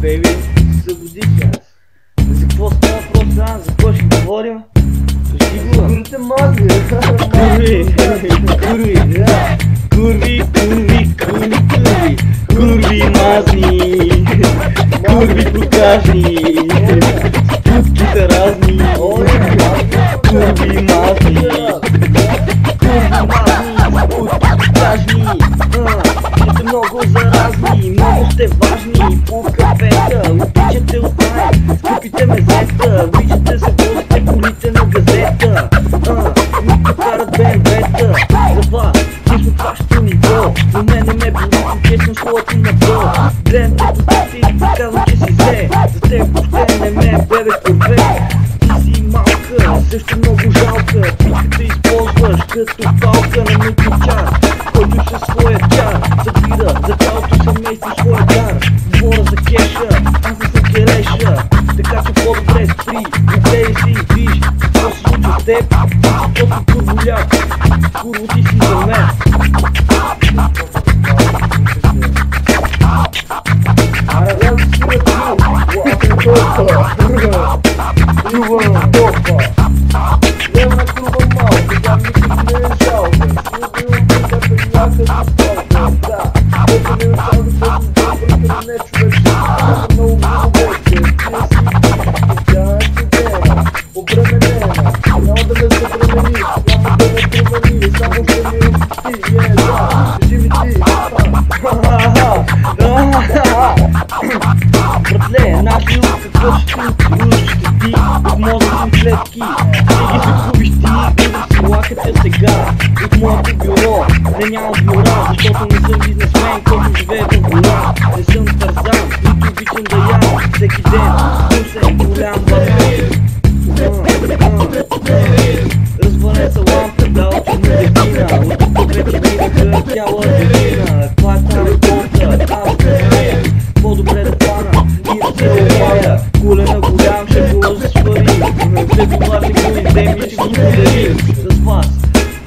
бейби, събудих аз. За какво става въпрос, за какво ще говорим? Кажи го. Курите мази. Курви мазни, курви покажни, путките разни, курви мазни, покажни, сте много заразни, много сте важни, по кафета, обичате от най, скъпите мезета, обичате се возите колите на газета, които карат БМВ-та, за вас, ние сме вашето ниво, но мене ме боли, че съм своето надолу, гледам те по и ти казвам, че си зе, за теб въобще не ме бебе корве, ти си малка, също много жалка, пичката използваш като палка на мътни час, който със своя чар събира за цялото семейство своя дар. Говоря за кеша, аз не съм келеша, така че по-добре спри, огледай се и виж какво се случва с теб, защото курволяк, курво ти си за мен. Братле, наши какво ще ти от мозъчни клетки, ще ги загубиш ти, идвам си лаката сега от моето бюро. Не нямам бюра, защото не съм бизнесмен, който живее в гора. Не съм Тарзан, нито обичам да ям всеки ден, вкусен голям бармен. Развален са лампата, очи ми дефина, от тук вече мираха цяла година. Това е тази работа, аз не по-добре да пана и да се обая. Колена голям ще го свари, след това ще го издем и ще го подарим с вас,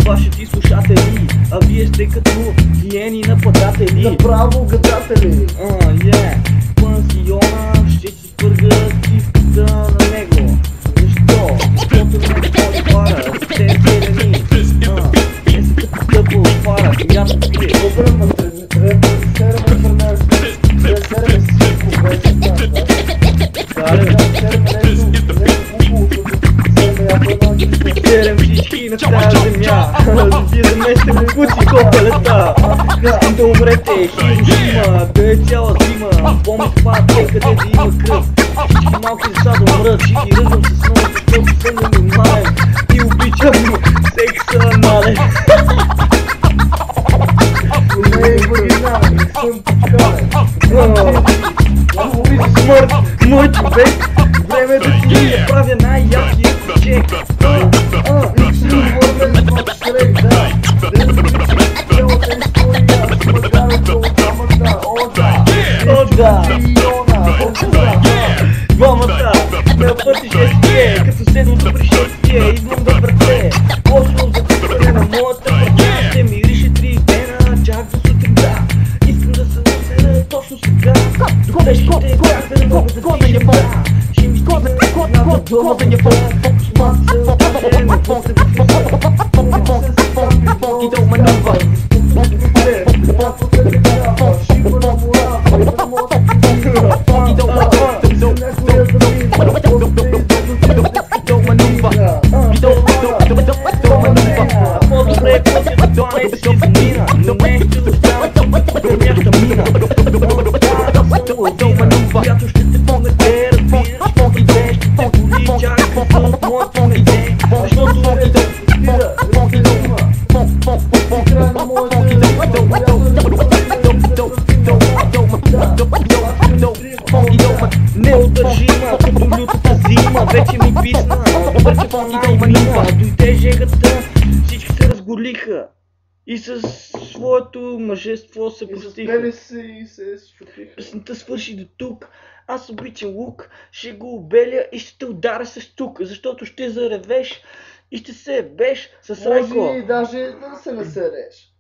вашите слушатели, а вие сте като хиени нападатели. Направо гадатели. Пансиона ще си спърга кивката на него. Защо? Защото не ходи пара, те зелени. Те са като тъпо пара, която пие. Серем всички на тази земя, за тия заместе му пути копелета. Искам да умрете, Хиросима, да е цяла зима. Помни това, къде да има кръв. Всички малки деца да умрат, ще ги ръждам с много, защото съм ненормален и обичам секса анален. Смърт, мой човек, време да ти направя най-якия чек. Двамата на пъти шестие, като седмото пришествие, идвам да върте. Почвам за купане на моята партия, ще мирише 3 дена, чак до сутринта. Искам да се усера точно сега, до тежките как да не мога да дишам. Ще ми стигна едната дума да не помня, шмат се отче, не помня да по-добре пътя до това не да си замина, но нещо да става гърмяща мина. Която ще те помете, разбираш, по-добре ще те боли, чакай се от моето мете, защото край на моята неудържима, като лютата зима, вече ми писна, върче по-най-мина, дойде жегата, всички се разголиха и с своето мъжество се простиха. И се щупиха. Песента свърши до тук, аз обичам лук, ще го обеля и ще те ударя с тук, защото ще заревеш и ще се ебеш с райко. Може и даже да се насереш.